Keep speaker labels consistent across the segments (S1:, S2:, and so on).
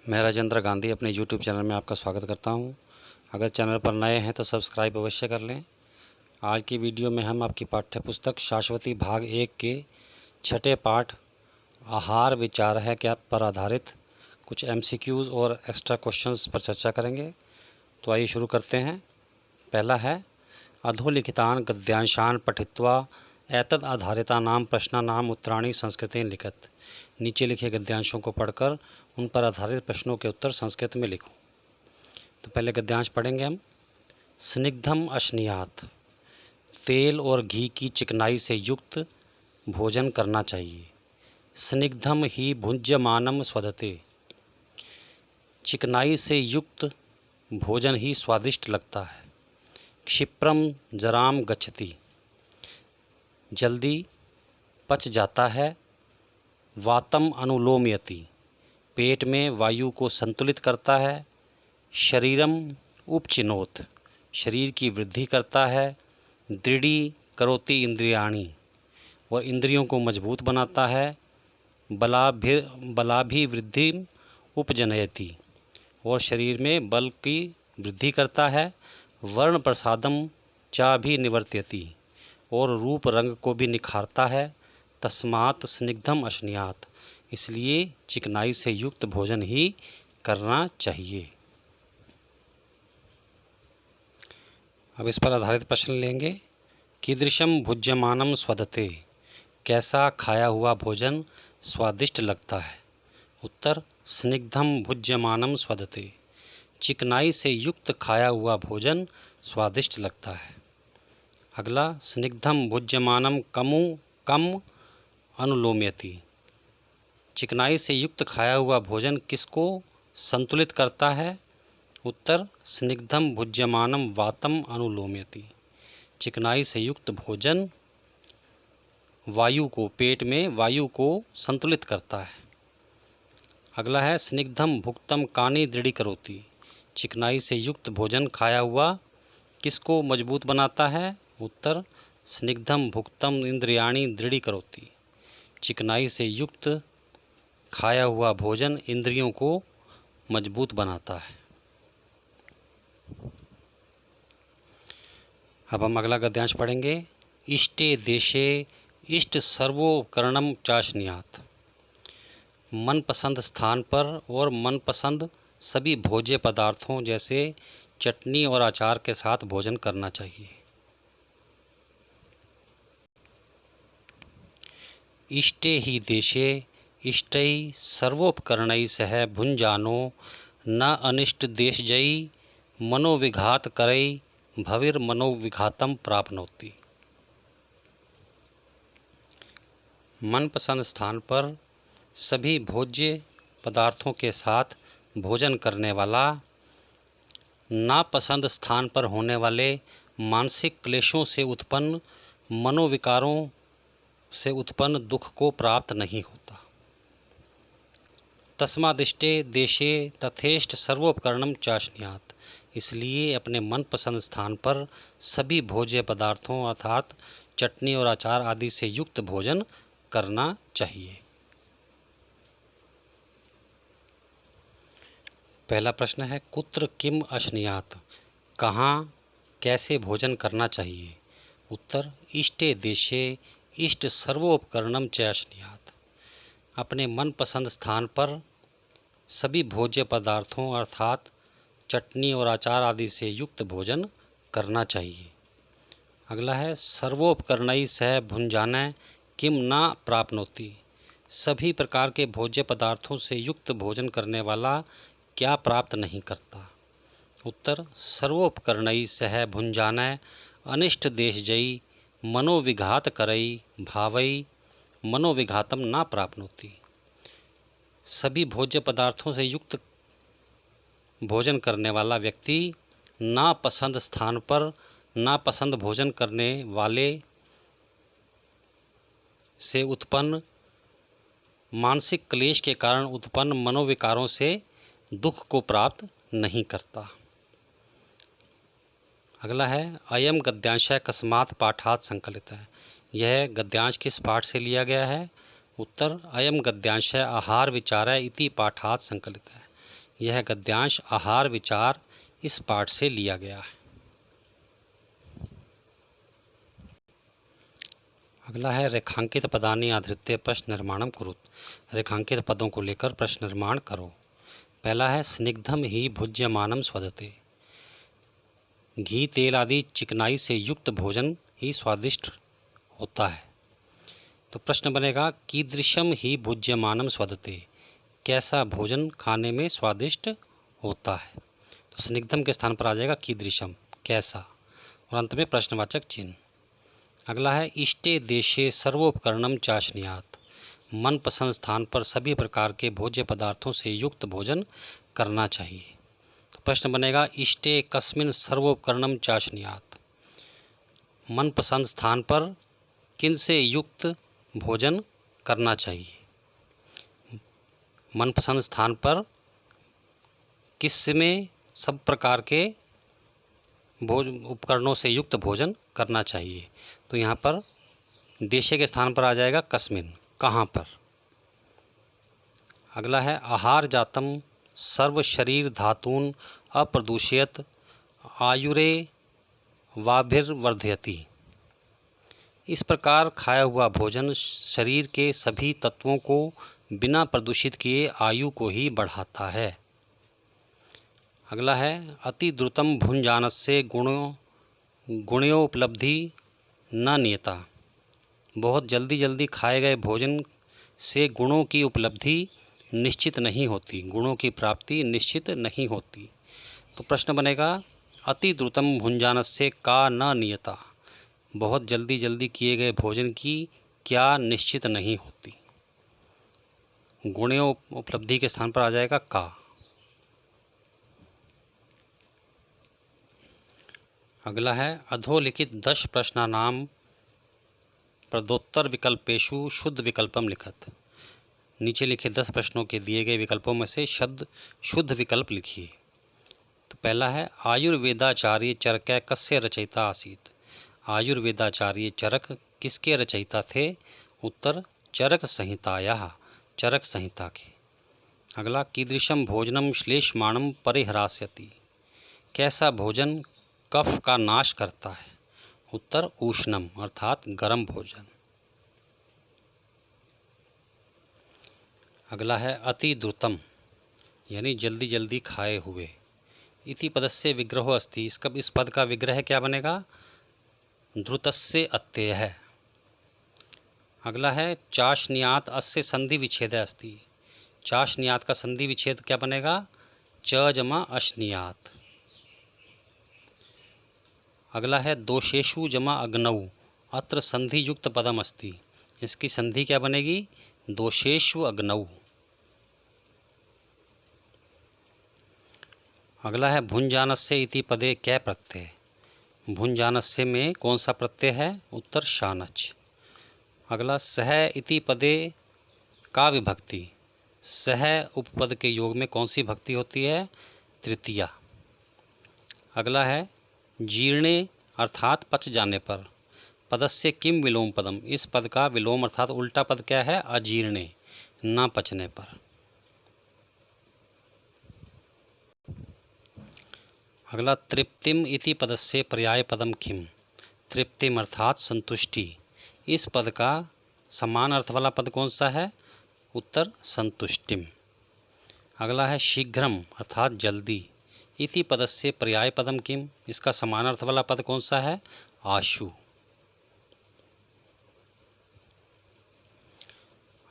S1: मैं राजेंद्र गांधी अपने YouTube channel में आपका स्वागत करता हूं। अगर चैनल पर नए हैं तो सब्सक्राइब अवश्य कर लें। आज की वीडियो में हम आपकी पाठ्य पुस्तक शाश्वती भाग 1 के छठे पाठ आहार विचार है क्या पर आधारित कुछ MCQs और एक्स्ट्रा क्वेश्चंस पर चर्चा करेंगे। तो आइए शुरू करते हैं। पहला है अधोलिखितान गद्यांशान पठित्वा एतद आधारितानां प्रश्नानां उत्तराणि संस्कृतेन लिखत। नीचे लिखे गद्यांशों को पढ़कर उन पर आधारित प्रश्नों के उत्तर संस्कृत में लिखो। तो पहले गद्यांश पढ़ेंगे हम। स्निग्धम अश्नियात, तेल और घी की चिकनाई से युक्त भोजन करना चाहिए। स्निग्धम ही भुज्यमानम स्वदते, चिकनाई से युक्त भोजन ही स्वादिष्ट लगता है। क्षिप्रम जराम गच्छति, जल्दी पच जाता है। वातम अनुलोमयति, पेट में वायु को संतुलित करता है। शरीरम उपचिनोत, शरीर की वृद्धि करता है। दृढ़ी करोति इंद्रियाणि, और इंद्रियों को मजबूत बनाता है। बलाभिवृद्धि उपजनयति, और शरीर में बल की वृद्धि करता है। वर्ण प्रसादम चा भी निवर्त्यति, और रूप रंग को भी निखारता है। तस्मात् स्निग्धम अश्नियात, इसलिए चिकनाई से युक्त भोजन ही करना चाहिए। अब इस पर आधारित प्रश्न लेंगे। कीदृशम भुज्यमानम स्वदते, कैसा खाया हुआ भोजन स्वादिष्ट लगता है। उत्तर स्निग्धम भुज्यमानम स्वदते, चिकनाई से युक्त खाया हुआ भोजन स्वादिष्ट लगता है। अगला स्निग्धम भुज्यमानम कम अनुलोम्यति, चिकनाई से युक्त खाया हुआ भोजन किसको संतुलित करता है। उत्तर स्निग्धम भुज्यमानम वातम अनुलोम्यति, चिकनाई से युक्त भोजन वायु को, पेट में वायु को संतुलित करता है। अगला है स्निग्धम भुक्तम कानि दृढ़ीकरोति, चिकनाई से युक्त भोजन खाया हुआ किसको मजबूत बनाता है। उत्तर स्निग्धम भुक्तम इंद्रियाणि दृढ़ीकरोति, चिकनाई से युक्त खाया हुआ भोजन इंद्रियों को मजबूत बनाता है। अब हम अगला गद्यांश पढ़ेंगे। इष्टे देशे इष्ट सर्वोपकरणम चाशनियात, मनपसंद स्थान पर और मनपसंद सभी भोज्य पदार्थों जैसे चटनी और अचार के साथ भोजन करना चाहिए। इष्टे ही देशे इष्टै सर्वोपकरणै सह भुंजानो न अनिष्ट देशजयी मनोविघात करई भविर्मनोविघातम प्राप्नोति। मनपसंद स्थान पर सभी भोज्य पदार्थों के साथ भोजन करने वाला नापसंद स्थान पर होने वाले मानसिक क्लेशों से उत्पन्न मनोविकारों से उत्पन्न दुख को प्राप्त नहीं होता। तस्मादिष्टे देशे तथेष्ट सर्वोपकरणम चाशनियात, इसलिए अपने मनपसंद स्थान पर सभी भोज्य पदार्थों अर्थात चटनी और अचार आदि से युक्त भोजन करना चाहिए। पहला प्रश्न है कुत्र किम अश्नियात, कहाँ कैसे भोजन करना चाहिए। उत्तर इष्टे देशे इष्ट सर्वोपकरणम च अश्नियात, अपने मनपसंद स्थान पर सभी भोज्य पदार्थों अर्थात चटनी और अचार आदि से युक्त भोजन करना चाहिए। अगला है सर्वोपकरणै सह भुंजानः किम न प्राप्नोति, सभी प्रकार के भोज्य पदार्थों से युक्त भोजन करने वाला क्या प्राप्त नहीं करता। उत्तर सर्वोपकरणै सह भुंजानः अनिष्ट देशजयी मनोविघात करई भावई मनोविघातम न प्राप्नोति, सभी भोज्य पदार्थों से युक्त भोजन करने वाला व्यक्ति नापसंद स्थान पर नापसंद भोजन करने वाले से उत्पन्न मानसिक क्लेश के कारण उत्पन्न मनोविकारों से दुख को प्राप्त नहीं करता। अगला है अयम गद्यांश कस्मात् पाठात् संकलित है, यह गद्यांश किस पाठ से लिया गया है। उत्तर अयम गद्यांश आहार विचार इति पाठात् संकलित है, यह गद्यांश आहार विचार इस पाठ से लिया गया है। अगला है रेखांकित पदानि आधृत्य प्रश्न निर्माणम कुरुत। रेखांकित पदों को लेकर प्रश्न निर्माण करो। पहला है स्निग्धम ही भुज्यमानम स्वदते। घी तेल आदि चिकनाई से युक्त भोजन ही स्वादिष्ट होता है। तो प्रश्न बनेगा कीदृशम ही भुज्यमानम स्वदते। कैसा भोजन खाने में स्वादिष्ट होता है। तो स्निग्धम के स्थान पर आ जाएगा कीदृशम, कैसा, और अंत में प्रश्नवाचक चिन्ह। अगला है इष्टे देशे सर्वोपकरणम चाशनियात। मनपसंद स्थान पर सभी प्रकार के भोज्य पदार्थों से युक्त भोजन करना चाहिए। तो प्रश्न बनेगा इष्टे कस्मिन सर्वोपकरणम चाशनियात। मनपसंद स्थान पर किन से युक्त भोजन करना चाहिए। मनपसंद स्थान पर किस में सब प्रकार के उपकरणों से युक्त भोजन करना चाहिए। तो यहाँ पर देशे के स्थान पर आ जाएगा कस्मिन, कहाँ पर। अगला है आहार जातम सर्व शरीर धातून अप्रदूषयत आयुरे वाभिर्वर्धयति। इस प्रकार खाया हुआ भोजन शरीर के सभी तत्वों को बिना प्रदूषित किए आयु को ही बढ़ाता है। अगला है अति द्रुतम भुंजानस्य गुणोपलब्धि न नियता। बहुत जल्दी जल्दी खाए गए भोजन से गुणों की उपलब्धि निश्चित नहीं होती, गुणों की प्राप्ति निश्चित नहीं होती। तो प्रश्न बनेगा अति द्रुतम भुंजानस्य का न नियता। बहुत जल्दी जल्दी किए गए भोजन की क्या निश्चित नहीं होती। गुणों उपलब्धि के स्थान पर आ जाएगा का। अगला है अधोलिखित 10 प्रश्नानाम प्रदोत्तर विकल्पेशु शुद्ध विकल्पम लिखत। नीचे लिखे 10 प्रश्नों के दिए गए विकल्पों में से शुद्ध विकल्प लिखिए। तो पहला है आयुर्वेदाचार्य चरक कस्य रचयिता आसीत। आयुर्वेदाचार्य चरक किसके रचयिता थे। उत्तर चरक संहितायाः, चरक संहिता के। अगला कीदृशम भोजनम श्लेष्माणम परिहरास्यति। कैसा भोजन कफ का नाश करता है। उत्तर उष्णम अर्थात गर्म भोजन। अगला है अति द्रुतम यानी जल्दी जल्दी खाए हुए। इति पदस्य विग्रहो अस्ति। इस पद का विग्रह क्या बनेगा। द्रुतस्य अत्ययः। अगला है चाशनियात अस्य संधि विच्छेद अस्ति। चाशनियात का संधि विच्छेद क्या बनेगा। च जमा अशनियात। अगला है दोषेषु जमा अग्नौ अत्र संधि युक्त पदम अस्ति। इसकी संधि क्या बनेगी। दोषेषु अग्नौ। अगला है भुंजानस्य इति पदे कै प्रत्यय। भुंजानस्य में कौन सा प्रत्यय है। उत्तर शानच। अगला सह इति पदे का विभक्ति। सह उपपद के योग में कौन सी भक्ति होती है। तृतीया। अगला है जीर्णे अर्थात पच जाने पर। पदस्य किम विलोम पदम। इस पद का विलोम अर्थात उल्टा पद क्या है। अजीर्णे, ना पचने पर। अगला तृप्तिम इति पदस्य पर्याय पदम किम। तृप्तिम अर्थात संतुष्टि। इस पद का समान अर्थ वाला पद कौन सा है। उत्तर संतुष्टिम। अगला है शीघ्रम अर्थात जल्दी। इति पदस्य पर्याय पदम किम। इसका समान अर्थ वाला पद कौन सा है। आशु।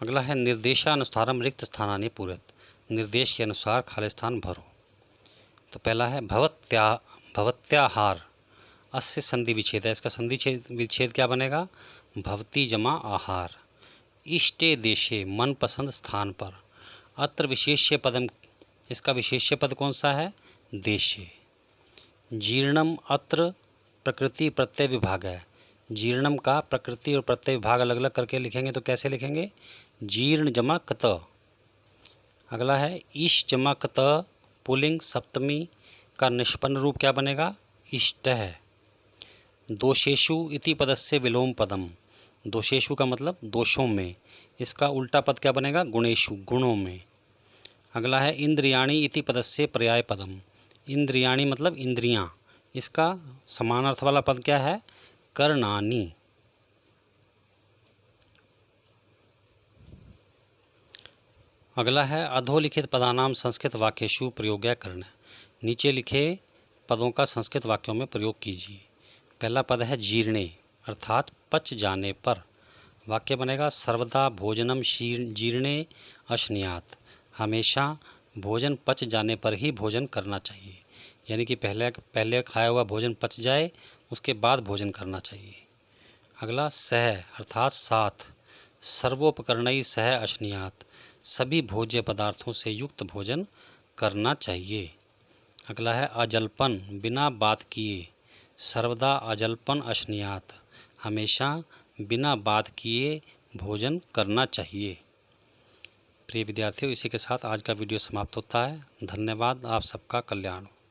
S1: अगला है निर्देशानुसारम रिक्त स्थानानि पूरत। निर्देश के अनुसार खाली स्थान भरो। तो पहला है भवत्याहार अस्य संधि विच्छेद है। इसका संधि विच्छेद क्या बनेगा। भवती जमा आहार। इष्टे देशे मनपसंद स्थान पर। अत्र विशेष्य पदम। इसका विशेष्य पद कौन सा है। देशे। जीर्णम अत्र प्रकृति प्रत्यय विभाग है। जीर्णम का प्रकृति और प्रत्यय विभाग अलग अलग करके लिखेंगे तो कैसे लिखेंगे। जीर्ण जमा कत। अगला है ईश जमा कत पुलिंग सप्तमी का निष्पन्न रूप क्या बनेगा। इष्ट है। दोषेषु इति पदस्य विलोम पदम। दोषेषु का मतलब दोषों में। इसका उल्टा पद क्या बनेगा। गुणेषु, गुणों में। अगला है इंद्रियाणि इति पदस्य पर्याय पदम। इंद्रियाणि मतलब इंद्रियां, इसका समानार्थ वाला पद क्या है? कर्णानि। अगला है अधोलिखित पदानाम संस्कृत वाक्येषु प्रयोग्य करण। नीचे लिखे पदों का संस्कृत वाक्यों में प्रयोग कीजिए। पहला पद है जीर्णे अर्थात पच जाने पर। वाक्य बनेगा सर्वदा भोजनम जीर्णे अश्नीयात। हमेशा भोजन पच जाने पर ही भोजन करना चाहिए, यानी कि पहले खाया हुआ भोजन पच जाए उसके बाद भोजन करना चाहिए। अगला सह अर्थात साथ। सर्वोपकरणई सह अश्नीयात। सभी भोज्य पदार्थों से युक्त भोजन करना चाहिए। अगला है अजल्पन बिना बात किए। सर्वदा अजल्पन अश्नीयात। हमेशा बिना बात किए भोजन करना चाहिए। प्रिय विद्यार्थियों, इसी के साथ आज का वीडियो समाप्त होता है। धन्यवाद। आप सबका कल्याण हो।